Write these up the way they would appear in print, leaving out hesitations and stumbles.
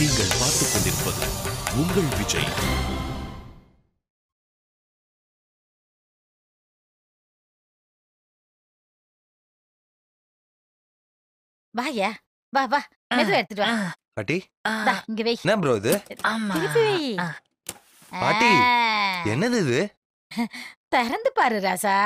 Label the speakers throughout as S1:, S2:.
S1: நீங்கள் பார்த்துக் கொண்டிருப்பது உங்கள் விஜய்.
S2: வாயா, வா வா, மெதுவா எடுத்துட்டு வா.
S3: பாட்டி
S2: இங்க வை.
S3: என்ன ப்ரோ இது?
S2: திருப்பி வை.
S3: பாட்டி என்னது இது?
S2: திறந்து பாரு ராசா.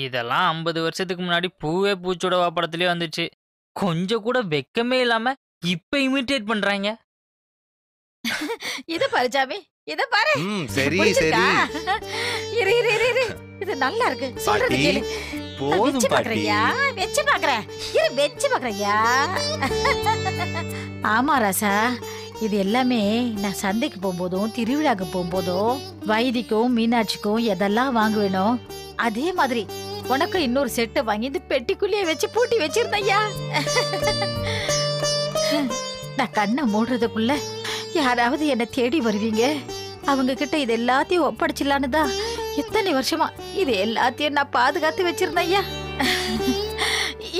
S4: இதெல்லாம் 50 வருஷத்துக்கு முன்னாடி பூவே பூச்சோடவா படத்திலே வந்துச்சு. கொஞ்சம் கூட வெக்கமே இல்லாம இப்ப இமிட்டேட் பண்றாங்க.
S2: இத பாரு சாமி, இத பாரு.
S3: சரி சரி.
S2: இரு இரு இரு இரு. இது நல்லா இருக்கு. சொல்றது கேளு.
S3: போதும் பாட்டி.
S2: வெச்சு பாக்குறேன். இரு வெச்சு பாக்குறியா? ஆமா ராசா, இது எல்லாமே நான் சந்தைக்கு போகும்போதும் திருவிழாக்கு போகும்போதும் வைதிக்கும் மீனாட்சிக்கும் எதெல்லாம் வாங்குவேனோ அதே மாதிரி உனக்கு இன்னொரு செட்டை வாங்கி இந்த பெட்டிக்குள்ளேயே வச்சு பூட்டி வச்சிருந்தையா. நான் கண்ணை மூடுறதுக்குள்ள யாராவது என்ன தேடி வருவீங்க. அவங்க கிட்ட இது எல்லாத்தையும் ஒப்படைச்சிடலான்னு தான் எத்தனை வருஷமா இது எல்லாத்தையும் நான் பாதுகாத்து வச்சிருந்தையா.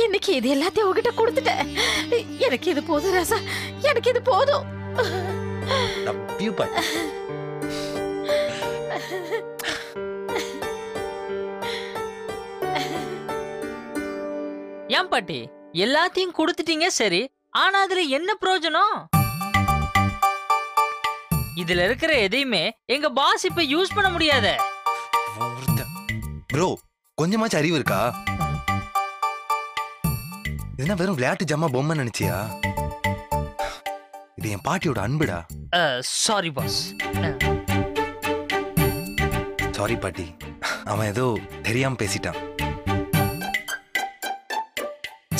S2: இன்னைக்கு இது எல்லாத்தையும் உங்ககிட்ட கொடுத்துட்டேன். எனக்கு இது போதும் ராசா, எனக்கு இது போதும்.
S4: ஏன் பாட்டி எல்லாத்தையும் கொடுத்துட்டீங்க சரி, ஆனா அதுல என்ன பிரயோஜனம்? இதுல இருக்கிற எதையுமே எங்க பாஸ் இப்ப யூஸ் பண்ண முடியாத.
S3: ப்ரோ கொஞ்சமாச்சும் அறிவு இருக்கா? என்ன வெறும் விளையாட்டு ஜம்மா பொம்மை நினைச்சியா? இது என் பாட்டியோட அன்புடா.
S4: Sorry boss.
S3: சாரி பாட்டி, அவன் ஏதோ தெரியாம பேசிட்டான்.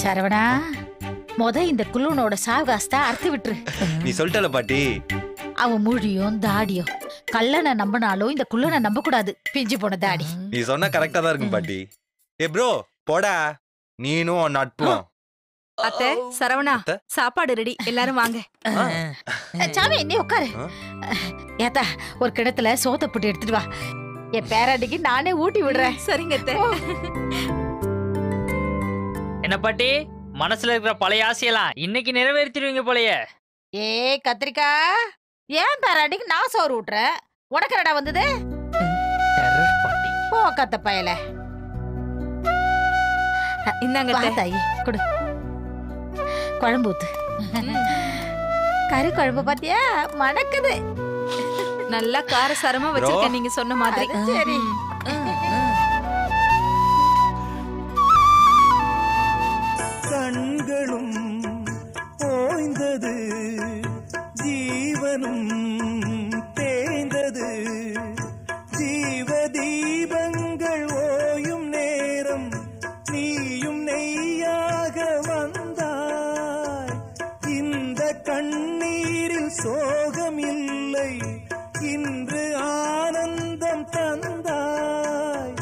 S2: சரவணா, இந்த குள்ளனோட சாவகாசத்தை அறுத்து விட்டுரு.
S3: நீ சொல்லிட்டல பாட்டி.
S2: அவன் மொழியும் தாடியும் கள்ளனை நம்பினாலும் இந்த குள்ளனை நம்ப கூடாது. பிஞ்சு போன தாடி.
S3: நீ சொன்னா கரெக்டா தான் இருக்கும் பாட்டி. ஏ ப்ரோ போடா, நீனும் நட்பும்.
S5: அத்தை, சரவணா, சாப்பாடு ரெடி, எல்லாரும் வாங்க.
S2: சாமி நீ உட்காரு. ஏத்தா ஒரு கிணத்துல சோத்த போட்டு எடுத்துட்டு வா. என் பேராண்டிக்கு நானே ஊட்டி விடுறேன்.
S5: சரிங்க அத்தை.
S4: என்ன பாட்டி, மனசுல இருக்கிற பழைய ஆசையெல்லாம் இன்னைக்கு நிறைவேற்றிடுவீங்க போலயே.
S2: ஏ கத்திரிக்கா, ஏன் பேராண்டிக்கு நான் சோறு ஊட்டுறேன்? உனக்கு என்னடா வந்தது? போ கத்த பயல.
S5: இந்தாங்க
S2: தாயி, கொடு. குழம்பு ஊத்து. கறி குழம்பு பாத்தியா, மணக்குது.
S5: நல்லா காரசாரமா வச்சிருக்கேன் நீங்க சொன்ன மாதிரி.
S2: சரி.
S6: கண்களும் ஓய்ந்தது, ஜீவனும் தேய்ந்தது, ஜீவ தீபங்கள் ஓயும் நேரம் நீயும் நெய்யாக வந்தாய். இந்த கண்ணீரில் சோகம் இல்லை, இன்று ஆனந்தம் தந்தாய்.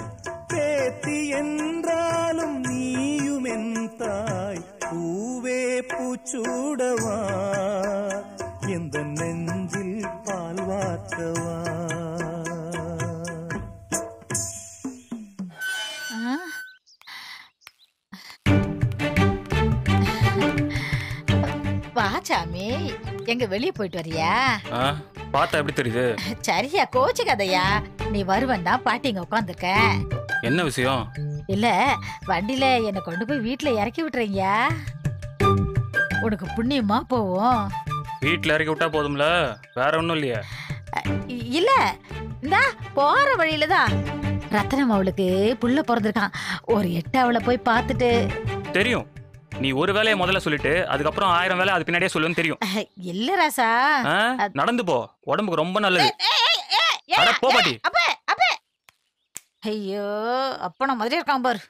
S6: பேத்தி என்றாலும் நீயும் என் தாய். பூவே பூச்சூடவா, எந்த நெஞ்சில் பால் வார்த்தவா.
S2: வா சாமி, எங்க வெளியே போயிட்டு வரியா?
S7: பார்த்தா எப்படி தெரியுது?
S2: சரியா கோச்சு கதையா, நீ வருவன்னா பாட்டிங்க உட்காந்துருக்க.
S7: என்ன விஷயம்?
S2: இல்ல வண்டியில என்ன கொண்டு போய் வீட்டுல இறக்கி விட்டுறீங்க. உனக்கு புண்ணியமா போவோம்.
S7: வீட்டுல இறக்கி விட்டா போதும்ல, வேற ஒண்ணும் இல்லையா?
S2: இல்ல இந்த போற வழியிலதான் ரத்னம் அவளுக்கு புள்ள பிறந்திருக்கான். ஒரு 8 அவளை போய் பார்த்துட்டு.
S7: தெரியும், நீ ஒரு வேலையை முதல்ல சொல்லிட்டு அதுக்கப்புறம் 1000 வேலை அது பின்னாடியே சொல்லுன்னு தெரியும்.
S2: இல்ல ராசா.
S7: நடந்து போ, உடம்புக்கு ரொம்ப நல்லது. அட போ பாட்டி.
S2: ஐயோ அப்பன மாதிரி இருக்கான் பாரு.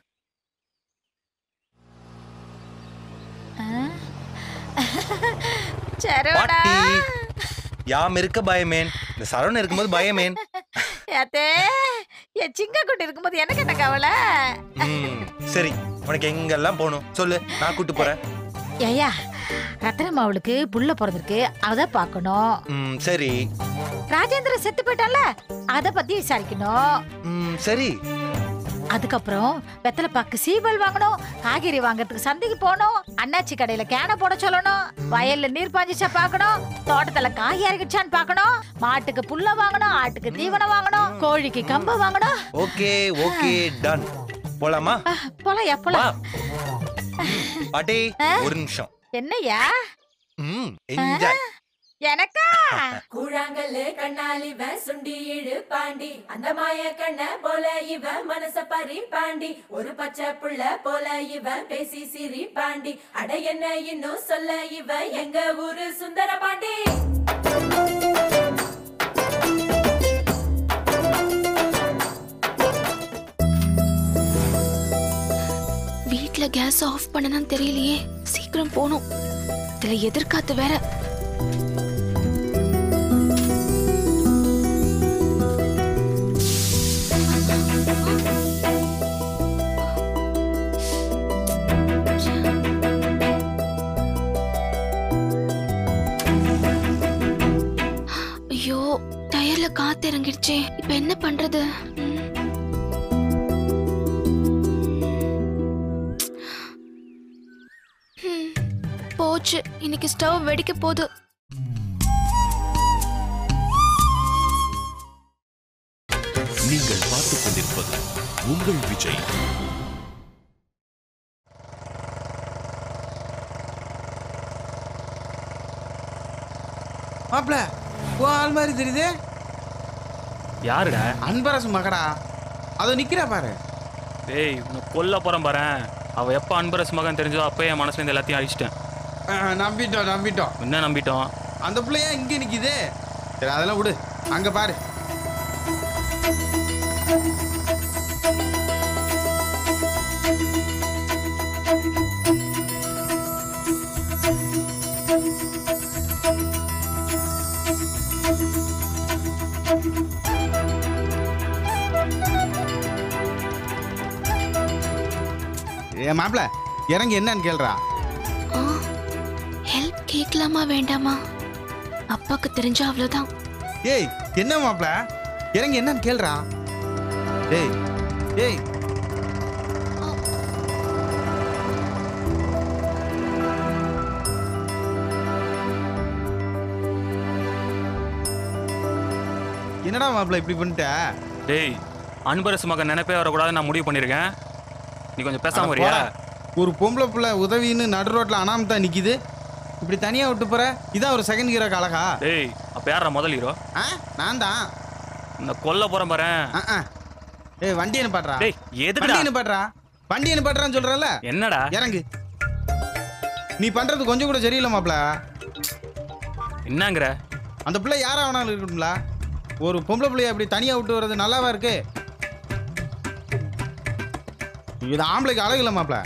S2: சரவணா
S3: யாம் இருக்க பயமேன், இந்த சரவணன் இருக்கும்போது பயமேன்.
S2: யாத்தே என் சிங்க குட்டி இருக்கும்போது எனக்கு என்ன கவலை?
S3: சரி, உனக்கு எங்கெல்லாம் போகணும் சொல்லு, நான் கூட்டு போறேன்.
S2: ஐயா ரத்னம் அவளுக்கு புள்ள பிறந்திருக்கு, அத பாக்கணும்.
S3: சரி.
S2: ராஜேந்திர செத்து போயிட்டான்ல, அத பத்தி விசாரிக்கணும்.
S3: சரி.
S2: அதுக்கப்புறம் வெத்தலை பாக்கு சீவல் வாங்கணும், காய்கறி வாங்கறதுக்கு சந்தைக்கு போகணும், அண்ணாச்சி கடையில கேன போட சொல்லணும், வயல்ல நீர் பாஞ்சிச்சா பாக்கணும், தோட்டத்துல காய் இறங்கிச்சான்னு பாக்கணும், மாட்டுக்கு புல்ல வாங்கணும், ஆட்டுக்கு தீவனம் வாங்கணும், கோழிக்கு கம்பு வாங்கணும்.
S3: Okay okay done. போலாமா?
S2: போலாம் போலாம்.
S3: பாட்டி ஒரு நிமிஷம்.
S2: என்னையா?
S3: என்ஜாய்.
S2: எனக்கா?
S8: கூழாங்கல்லு கண்ணால் இவ சுண்டி இழு பாண்டி, அந்த மாய கண்ண போல இவ மனச பறி பாண்டி, ஒரு பச்சை புள்ள போல இவ பேசி சிரி பாண்டி, அட என்ன இன்னும் சொல்ல இவ எங்க ஊரு சுந்தர பாண்டி.
S9: வீட்ல கேஸ் ஆஃப் பண்ணனான்னு தெரியலையே, சீக்கிரம் போகணும். இதுல எதிர்காத்து வேற. ஐயோ டயர்ல காத்து இறங்கிடுச்சே, இப்ப என்ன பண்றது? போச்சு, இன்னைக்கு ஸ்டவ் வெடிக்க போகுது.
S1: நீங்கள் பார்த்துக் கொண்டிருப்பது உங்கள் விஜய்.
S10: மாப்ள ஆள் மாதிரி தெரியுது.
S7: யாருடா?
S10: அன்பரசு மகடா, அதோ நிக்கிறா பாரு.
S7: டேய் உன்னை கொல்ல போறேன் பாரு. அவ எப்ப அன்பரசு மகன் தெரிஞ்சோ அப்பயே என் மனசுல இருந்து எல்லாத்தையும் அழிச்சிட்டேன்.
S10: நம்பிட்டோம்.
S7: என்ன நம்பிட்டோம்?
S10: அந்த பிள்ளையா இங்க நிக்குது. சரி அதெல்லாம் விடு, அங்க பாரு. ஏ மாப்ள இறங்கி என்னன்னு கேள்றா.
S9: ஹெல்ப் கேட்கலாமா வேண்டாமா? அப்பாக்கு தெரிஞ்சா அவ்வளவுதான்.
S10: ஏய் என்ன மாப்ள, இறங்கி என்னன்னு கேள்றா. ஏய் ஏய் என்னடா மாப்ள இப்படி பண்ணிட்ட?
S7: டேய் அன்பரசு மகன் நினைப்பே வரக்கூடாது நான் முடிவு பண்ணிருக்கேன். நீ கொஞ்சம் பேசாம வரியா?
S10: ஒரு பொம்பளை பிள்ளை உதவின்னு நடு ரோட்ல அனாமத்தா நிக்குது, இப்படி தனியா விட்டு போற. இதான் ஒரு செகண்ட் ஹீரோக்கு அழகா?
S7: டேய் அப்ப யாரா முதல் ஹீரோ?
S10: நான் தான்.
S7: இந்த கொல்ல போறேன் பாரு.
S10: ஏய் வண்டி என்ன பாடுறா?
S7: டேய் எதுக்கு
S10: வண்டி என்ன பாடுறா? வண்டி என்ன பாடுறான்னு சொல்றல?
S7: என்னடா?
S10: இறங்கு. நீ பண்றது கொஞ்சம் கூட சரியில்லை மாப்ள.
S7: என்னங்கற?
S10: அந்த பிள்ளை யாரா வேணாலும் இருக்கணும்ல, ஒரு பொம்பளை பிள்ளைய அப்படி தனியா விட்டு வர்றது நல்லாவா இருக்கு? இது ஆம்பளைக்கு அழகு இல்ல மாப்ள.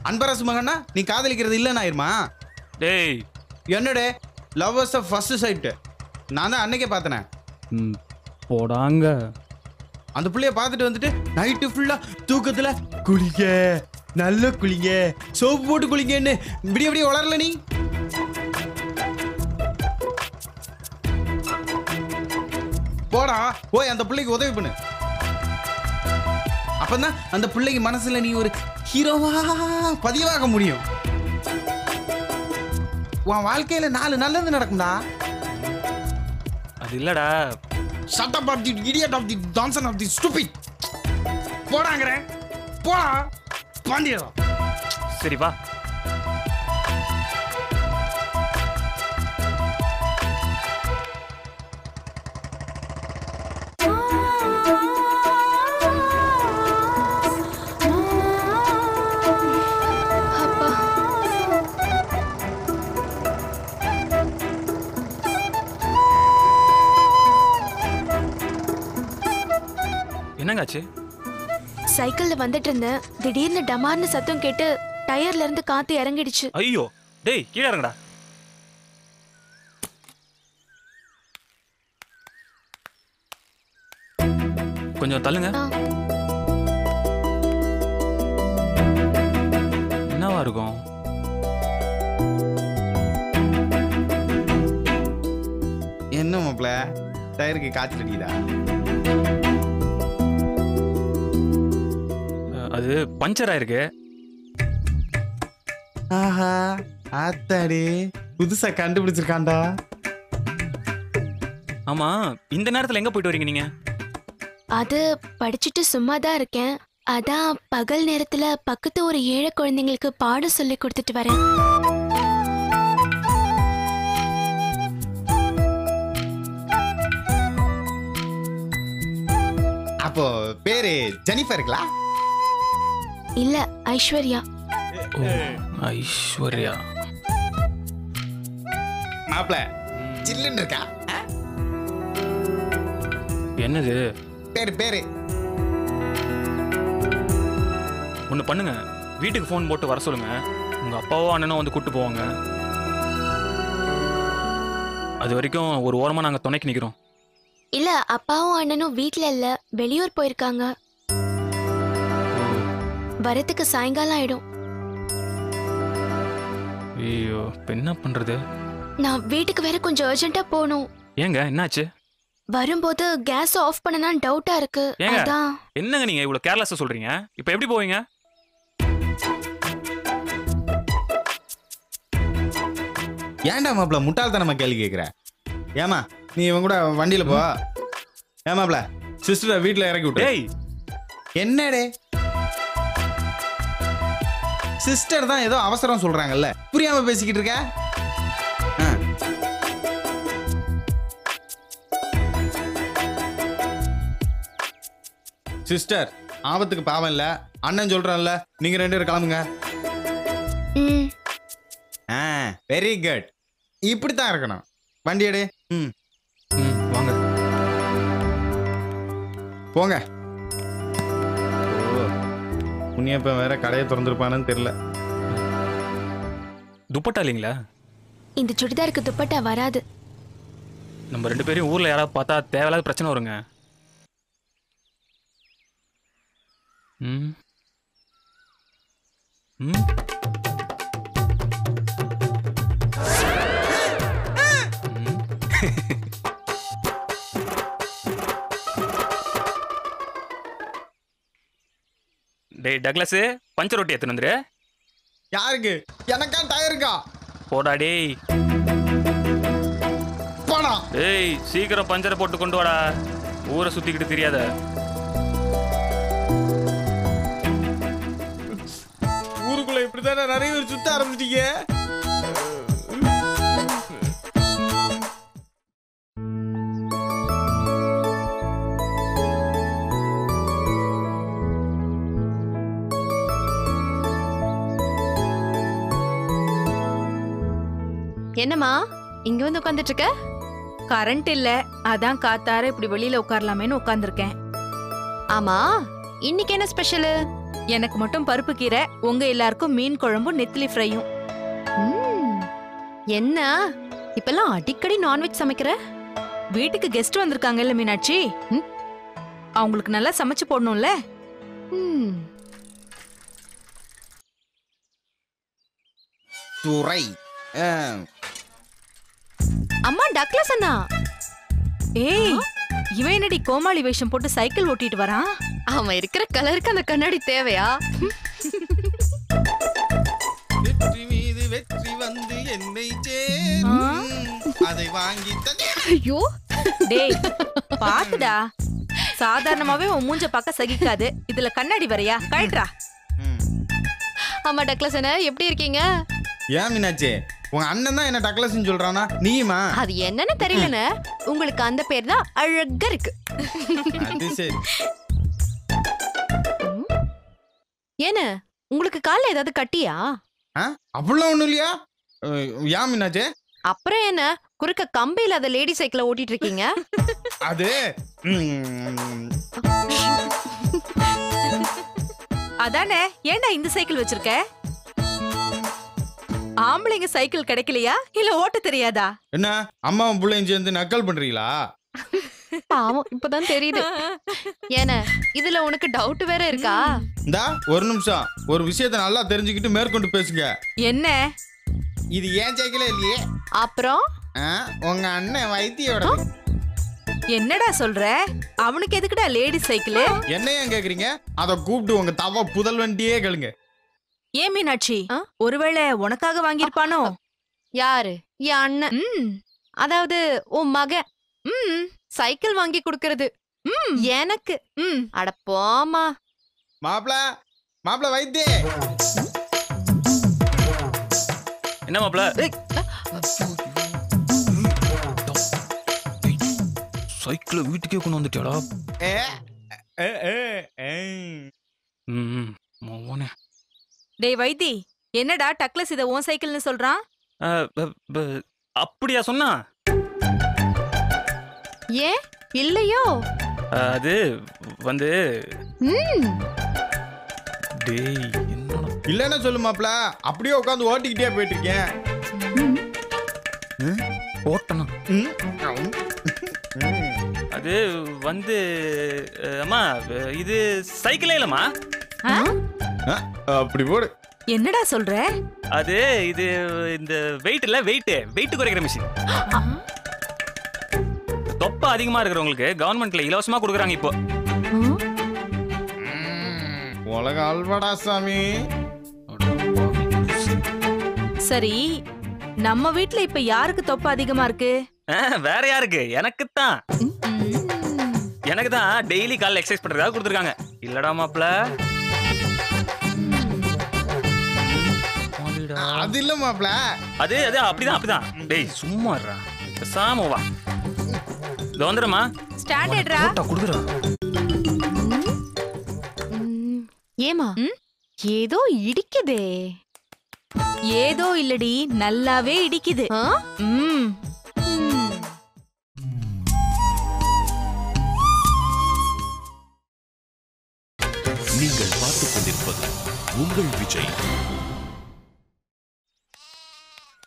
S10: அன்பரசு மகன்னா நீ காதலிக்கிறது இல்லைன்னு ஆயிருமா?
S7: டேய்
S10: என்னடே லவ்வர்ஸ் ஆஃப் ஃபர்ஸ்ட் சைட், நான் தான் அன்னைக்கே பார்த்தனே.
S7: போடாங்க.
S10: அந்த பிள்ளைய பார்த்துட்டு வந்துட்டு நைட்டு ஃபுல்லா தூக்கத்துல குளிங்க, நல்ல குளிங்க, சோப்பு போட்டு குளிங்கன்னு இப்படி அப்படியே வளரல. நீ போடா போய் அந்த பிள்ளைக்கு உதவி பண்ணு. அப்பதான் அந்த பிள்ளைக்கு மனசுல நீ ஒரு ஹீரோவா பதிவாக முடியும். உன் வாழ்க்கையில 4 நல்லது நடக்கும்டா.
S7: அது இல்லடா.
S10: Shut up of the idiot of the Johnson of the stupid. போடாங்கற போடா பாண்டியா.
S7: சரி வா. என்னங்களாச்சு?
S9: சைக்கிள்ல வந்துட்டு இருந்தேன், திடீர்னு டமார்னு சத்தம் கேட்டு டயர்ல இருந்து காத்து இறங்கிடுச்சு.
S7: ஐயோ டேய் கீழே இறங்கடா. கொஞ்சம் தள்ளுங்க. என்னவா இருக்கும்?
S10: என்ன மாப்ள டயருக்கு காய்ச்சல் அடிக்குதா?
S7: அது பஞ்சர் ஆயிருக்கு.
S10: ஆஹா ஆத்தாடி புதுசா கண்டுபிடிச்சிருக்காண்டா.
S7: ஆமா இந்த நேரத்துல எங்க போயிட்டு வரீங்க நீங்க?
S9: அது படிச்சுட்டு சும்மா தான் இருக்கேன். அதான் பகல் நேரத்துல பக்கத்து ஒரு ஏழை குழந்தைங்களுக்கு பாடம் சொல்லி கொடுத்துட்டு வரேன்.
S10: அப்போ பேரு ஜெனிஃபருங்களா?
S9: இல்ல, ஐஸ்வர்யா.
S7: ஐஸ்வர்யா.
S10: மாப்ள சில்லுன்னு இருக்கா?
S7: என்னது
S10: பேரு பேரு?
S7: ஒண்ணு பண்ணுங்க, வீட்டுக்கு ஃபோன் போட்டு வர சொல்லுங்க. உங்க அப்பாவோ அண்ணனோ வந்து கூட்டு போவாங்க. அது வரைக்கும் ஒரு ஓரமா நாங்க துணைக்கு நிக்கிறோம்.
S9: இல்ல, அப்பாவும் அண்ணனும் வீட்ல இல்ல, வெளியூர் போயிருக்காங்க. வரத்துக்கு சாயங்காலம் ஆயிடும்.
S7: ஐயோ இப்ப என்ன பண்றது?
S9: நான் வீட்டுக்கு வேற கொஞ்சம் அர்ஜென்ட்டா போகணும்.
S7: ஏங்க என்னாச்சு?
S9: வரும்போது கேஸ் ஆஃப் பண்ணனான்னு டவுட்டா இருக்கு.
S7: ஏங்க
S9: அதான்.
S7: என்னங்க நீங்க இவ்வளவு கேர்லெஸ்ஸா சொல்றீங்க? இப்ப எப்படி போவீங்க?
S10: ஏன்டா மாப்ள முட்டாள்தனமா கேள்வி கேட்குற? ஏமா நீ இவன் கூட வண்டியில போ. ஏமாப்ள சிஸ்டரை வீட்டுல இறக்கி விட்டு.
S7: டேய்
S10: என்னடே சிஸ்டர் தான் ஏதோ அவசரம் சொல்றாங்கல்ல, புரியாம பேசிக்கிட்டு இருக்க? சிஸ்டர் ஆபத்துக்கு பாவம் இல்ல, அண்ணன் சொல்றேன்ல, நீங்க ரெண்டு பேரும் கிளம்புங்க. வெரி குட், இப்படித்தான் இருக்கணும். வண்டி எடு.
S7: வாங்க
S10: போங்க. முனியப்ப வேற கடையை திறந்துருப்பானு தெரியல.
S7: துப்பட்டா இல்லைங்களா?
S9: இந்த சுடிதாருக்கு துப்பட்டா வராது.
S7: நம்ம ரெண்டு பேரும் ஊர்ல யாராவது பார்த்தா தேவையில்லாத பிரச்சனை வருங்க. ம் ம் டேய் டக்ளஸ், பஞ்சர் ரொட்டி எடுத்துன்னு வந்துரு.
S10: யாருக்கு? எனக்கா டயருக்கா?
S7: போடா டேய்.
S10: போடா
S7: டேய் சீக்கிரம் பஞ்சரை போட்டு கொண்டு வாடா, ஊரை சுத்திக்கிட்டு தெரியாத.
S10: ஊருக்குள்ள இப்படித்தானே நிறைய பேர் சுத்த ஆரம்பிச்சிட்டீங்க.
S5: என்னம்மா இங்க வந்து உட்கார்ந்துட்டு இருக்க? கரண்ட் இல்ல, அதான் காத்தார இப்படி வெளியில உட்காரலாமேன்னு உட்கார்ந்துருக்கேன். ஆமா, இன்னைக்கு என்ன ஸ்பெஷல்? எனக்கு மட்டும் பருப்பு கீரை, உங்க எல்லாருக்கும் மீன் குழம்பும் நெத்திலி ஃப்ரையும். என்ன இப்பெல்லாம் அடிக்கடி நான்வெஜ் சமைக்கிற? வீட்டுக்கு கெஸ்ட் வந்திருக்காங்க இல்ல மீனாட்சி, அவங்களுக்கு நல்லா சமைச்சு போடணும்ல.
S10: துரை
S5: அம்மா டக்ளஸ் அண்ணா. ஏய் இவன் என்னடி கோமாளி வேஷம் போட்டு சைக்கிள் ஓட்டிட்டு வரான்? அவன் இருக்கிற கலருக்கு அந்த கண்ணாடி தேவையா?
S10: வெற்றி மீது வெற்றி வந்து என்னை சேரும், அதை வாங்கி
S5: ஐயோ டேய் பாத்துடா, சாதாரணமாவே உன் மூஞ்ச பார்க்க சகிக்காது, இதுல கண்ணாடி வரையா? கழட்றா. ஆமா டக்ளஸ் அண்ணா, எப்படி இருக்கீங்க?
S10: ஏன் மீனாட்சி, உங்க அண்ணன் தான் என்ன டக்ளஸ்ன்னு சொல்றானா, நீயுமா?
S5: அது என்னன்னு தெரியலன்னு, உங்களுக்கு அந்த பேர் தான் அழகா இருக்கு.
S10: அது சரி.
S5: ஏன உங்களுக்கு கால்ல ஏதாவது கட்டியா?
S10: அப்படிலாம் ஒண்ணும் இல்லையா? ஏன் மீனாட்சி?
S5: அப்புறம் என்ன குறுக்க கம்பி இல்லாத லேடி சைக்கிள ஓட்டிட்டு இருக்கீங்க?
S10: அது
S5: அதானே, ஏன்டா இந்த சைக்கிள் வச்சிருக்க? ஆம்பளைங்க சைக்கிள் கிடைக்கலையா இல்ல ஓட்ட தெரியாதா?
S10: என்ன அம்மாவும் பிள்ளையும் சேர்ந்து நக்கல் பண்றீங்களா?
S11: பாவம் இப்பதான் தெரியுது. ஏன இதுல உனக்கு டவுட் வேற இருக்கா?
S10: இந்தா ஒரு நிமிஷம், ஒரு விஷயத்தை நல்லா தெரிஞ்சுக்கிட்டு மேற்கொண்டு பேசுங்க.
S5: என்ன?
S10: இது ஏன் சைக்கிளே இல்லையே.
S11: அப்புறம்
S10: உங்க அண்ணன் வைத்தியோட.
S5: என்னடா சொல்ற? அவனுக்கு எதுக்குடா லேடி சைக்கிள்?
S10: என்ன ஏன் கேக்குறீங்க? அத கூப்பிட்டு உங்க தவ புதல்வண்டியே கேளுங்க.
S5: ஏன் மீனாட்சி, ஒருவேளை உனக்காக வாங்கியிருப்பானோ?
S11: யாரு? என் அண்ணன். அதாவது உன் மகன் சைக்கிள் வாங்கி கொடுக்கறது எனக்கு. அட போமா.
S10: மாப்ள மாப்ள வைத்தியே.
S7: என்ன மாப்ள?
S1: சைக்கிளை வீட்டுக்கே கொண்டு வந்துட்டாடா.
S5: டேய் வைத்தி, என்னடா டக்ளஸ் இத உன் சைக்கிள்னு சொல்றான்?
S7: அப்படியா சொன்னா?
S11: ஏன் இல்லையோ?
S7: அது வந்து
S1: டேய் என்னடா
S10: இல்லன்னா சொல்லு மாப்ள, அப்படியே உட்காந்து ஓட்டிக்கிட்டே போயிட்டு இருக்கேன்.
S1: ஓட்டணும்.
S7: அது வந்து அம்மா இது சைக்கிளே இல்லம்மா.
S10: அப்படி போடு.
S5: என்னடா சொல்ற?
S7: அது இது இந்த வெயிட் இல்ல, வெயிட் குறைக்கிற மிஷின். தொப்பை அதிகமா இருக்கிறவங்களுக்கு கவர்மெண்ட்ல இலவசமா கொடுக்குறாங்க இப்போ.
S10: உலக அல்வடா சாமி.
S5: சரி, நம்ம வீட்ல இப்ப யாருக்கு தொப்பை அதிகமா இருக்கு?
S7: வேற யாருக்கு? எனக்குத்தான். எனக்கு தான் டெய்லி காலைல எக்ஸசைஸ் பண்றதுக்காக கொடுத்துருக்காங்க. இல்லடா மாப்ள.
S10: அது இல்ல மாப்ள.
S7: அது அப்படிதான். டேய் சும்மா இருடா. பேசாம வா. இதோ வந்துடுமா.
S5: ஸ்டாண்டர்ட்ரா.
S1: போட்டா குடுக்குறா.
S11: ஏமா ஏதோ இடிக்குதே.
S5: ஏதோ இல்லடி, நல்லாவே இடிக்குது.
S1: நீங்கள் பார்த்துக் கொண்டிருப்பது உங்கள் விஜய்.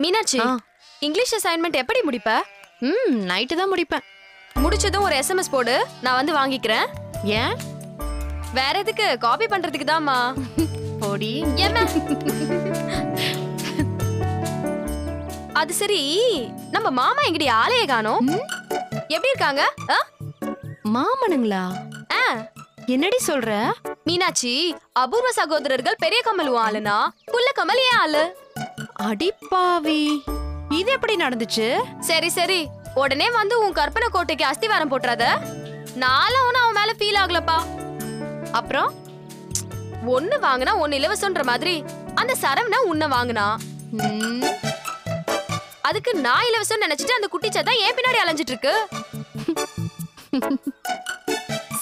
S11: மீனாட்சி, இங்கிலீஷ் அசைன்மெண்ட் எப்படி முடிப்ப? நைட்டு தான் முடிப்பேன். முடிச்சதும் ஒரு SMS போடு, நான் வந்து வாங்கிக்கிறேன். ஏன்? வேற எதுக்கு? காப்பி பண்றதுக்கு தான்மா. போடி. என்ன? அது சரி, நம்ம மாமா எங்கடி ஆளையே காணோம். எப்படி இருக்காங்க? மாமனுங்களா? என்னடி சொல்ற? மீனாட்சி, அபூர்வ சகோதரர்கள் பெரிய கமல் ஆளுனா புள்ள கமல் ஏன் ஆளு? அடிப்பாவி, இது எப்படி நடந்துச்சு? சரி சரி, உடனே வந்து உன் கற்பனை கோட்டைக்கு அஸ்திவாரம் போட்டுறாத. நானும் அவன் மேல ஃபீல் ஆகலப்பா. அப்புறம் ஒண்ணு வாங்கினா ஒண்ணு இலவசம்ன்ற மாதிரி அந்த சரவணா உன்னை வாங்கினா, அதுக்கு நான் இலவசம் நினைச்சிட்டு அந்த குட்டி சத்தா ஏன் பின்னாடி அலைஞ்சிட்டு இருக்கு.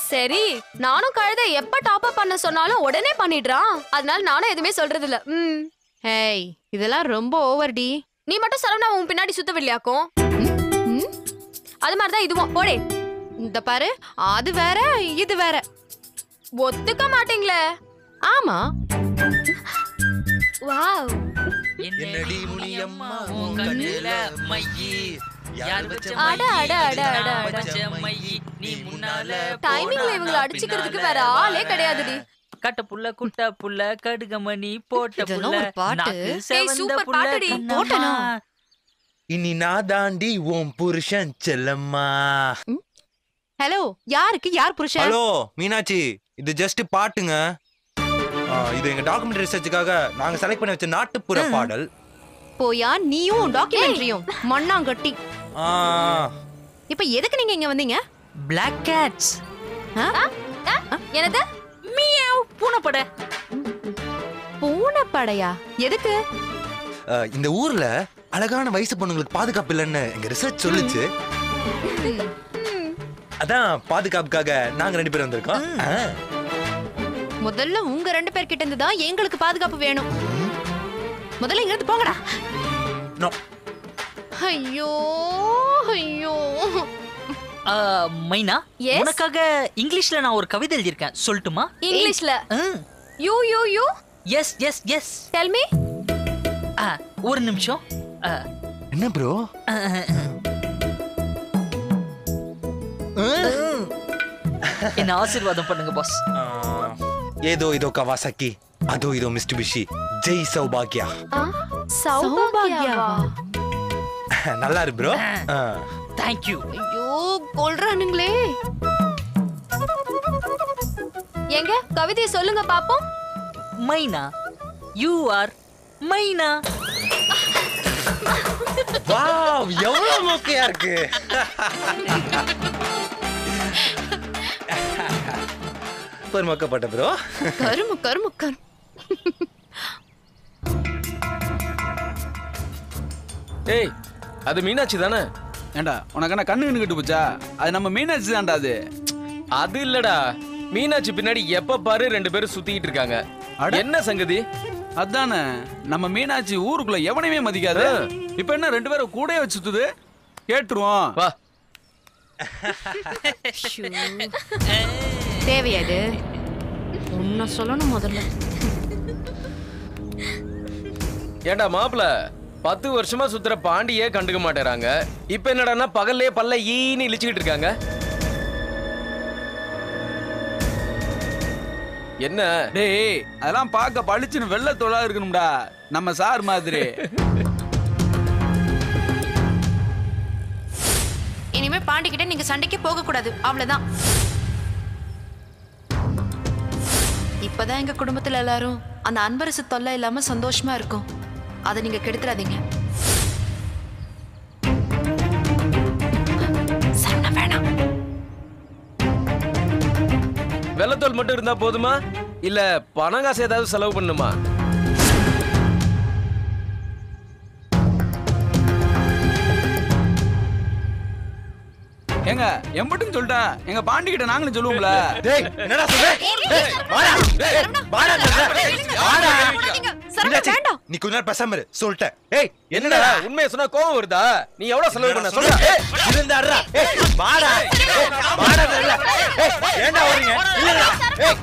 S11: சரி, நானும் கழுதை எப்ப டாப் அப் பண்ண சொன்னாலும் உடனே பண்ணிடுறான். அதனால நானும் எதுவுமே சொல்றது இல்ல. ஹேய், இதெல்லாம் ரொம்ப ஓவர் டி. நீ மட்டும் சரவணா உன் பின்னாடி சுத்தவில்லையாக்கும். அது மாதிரிதான் இதுவும். போடே. இந்த பாரு, அது வேற இது வேற. ஒத்துக்க மாட்டீங்களே. ஆமா. வாவ்.
S4: என்னடி முனியம்மா உன் கண்ணுல மையி, யார் வச்ச
S11: அட அட அட அட அட
S4: மையி, நீ முன்னால
S11: டைமிங்ல இவங்கள அடிச்சுக்கிறதுக்கு வேற ஆளே கிடையாதுடி.
S4: கட்ட புள்ள குட்ட புள்ள கடுகமணி போட்ட புள்ள நாக்கு
S11: ஏய்,
S4: செவந்த
S11: சூப்பர்
S4: புள்ள
S11: பாட்டுடி.
S4: கண்ணம்மா.
S11: போட்டனா?
S3: இனி நான் தாண்டி உன் புருஷன் செல்லம்மா.
S11: ஹலோ, யாருக்கு யார் புருஷன்?
S3: ஹலோ மீனாட்சி, இது ஜஸ்ட் பாட்டுங்க. இது எங்க டாக்குமெண்ட்ரி ரிசர்ச்சுக்காக நாங்க செலக்ட் பண்ணி வச்ச நாட்டுப்புற பாடல்.
S11: போயா நீயும் டாக்குமெண்ட்ரியும் மண்ணாங்கட்டி. இப்ப எதுக்கு நீங்க இங்க வந்தீங்க?
S4: Black cats.
S11: என்னது?
S4: மியாவ், பூனைப்பட.
S11: பூனைப்படையா? எதுக்கு?
S3: இந்த ஊர்ல அழகான வயசு பொண்ணுங்களுக்கு பாதுகாப்பு இல்லைன்னு எங்க ரிசர்ச் சொல்லுச்சு. அதான் பாதுகாப்புக்காக நாங்க 2 பேரும் வந்திருக்கோம்.
S11: முதல்ல உங்க 2 பேர் கிட்ட இருந்து தான் எங்களுக்கு பாதுகாப்பு வேணும். முதல்ல இங்க இருந்து போங்கடா.
S3: நோ.
S11: ஐயோ ஐயோ.
S4: மைனா, உனக்காக இங்கிலீஷ்ல நான் ஒரு கவிதை எழுதியிருக்கேன், சொல்லட்டுமா?
S11: இங்கிலீஷ்ல? You
S4: yes yes yes.
S11: Tell me.
S4: ஒரு நிமிஷம்.
S3: என்ன ப்ரோ?
S4: என்ன ஆசீர்வாதம் பண்ணுங்க பாஸ்.
S3: ஏதோ இதோ கவாசாக்கி, அதோ இதோ மிஸ்டுபிஷி, ஜெய் சௌபாகியா.
S11: சௌபாகியாவா?
S3: நல்லா இருக்கு ப்ரோ.
S4: Thank you.
S11: ஐயோ கொல்றானுங்களே. எங்க கவிதை சொல்லுங்க பாப்போம்.
S4: மைனா, யூ ஆர் மைனா.
S3: வாவ், எவ்வளவு மொக்கையா இருக்கு. ஒரு மொக்கப்பட்ட ப்ரோ.
S11: கருமு கருமு கரு.
S12: ஏய், அது மீனாட்சி தானே?
S13: ஏண்டா உனக்கு என்ன கண்ணு கட்டு போச்சா? அது நம்ம மீனாட்சி தான்டா.
S12: அது இல்லடா, மீனாட்சி பின்னாடி எப்ப பாரு 2 பேரும் சுத்திட்டு இருக்காங்க. என்ன சங்கதி?
S13: அதானே, நம்ம மீனாட்சி ஊருக்குள்ள எவனையுமே மதிக்காது. இப்ப என்ன 2 பேரும் கூடயே வச்சு சுத்துது? கேட்டுருவோம்
S12: வா.
S5: தேவையாது உன்ன சொல்லணும் முதல்ல.
S12: ஏண்டா மாப்பிள, 10 வருஷமா சுத்துற பாண்டியே கண்டுக்க மாட்டேறாங்க. இப்ப என்னடான்னா பகல்லே பல்ல ஈன்னு இழிச்சுக்கிட்டு இருக்காங்க. என்ன
S13: டேய், அதெல்லாம் பார்க்க பளிச்சுன்னு வெள்ளை தோளா இருக்கணும்டா, நம்ம சார் மாதிரி.
S5: இனிமே பாண்டிக்கிட்ட நீங்க சண்டைக்கு போக கூடாது, அவ்வளவுதான். இப்பதான் எங்க குடும்பத்துல எல்லாரும் அந்த அன்பரசு தொல்லை இல்லாம சந்தோஷமா இருக்கும். அதை நீங்க கெடுத்துறாதீங்க. வேணாம்.
S12: வெள்ளத்தோல் மட்டும் இருந்தா போதுமா, இல்ல பணம் காசு ஏதாவது செலவு பண்ணுமா?
S13: ஏங்க எம்பட்டுன்னு சொல்லிட்டா எங்க பாண்டி கிட்ட நாங்களும் சொல்லுவோம்ல.
S3: டேய், என்னடா சொல்ற? டேய், வாடா. டேய், வாடா. நீ கொஞ்ச நேரம் பேசாம இரு, சொல்லிட்டேன். ஏய்,
S12: என்னடா உண்மையை சொன்னா கோவம் வருதா? நீ எவ்வளவு செலவு பண்ண சொல்ற?
S3: இருந்தாடுறா. ஏய், வாடா. ஏய், வாடா. ஏய், ஏன்டா வரீங்க? இல்லடா. ஏய்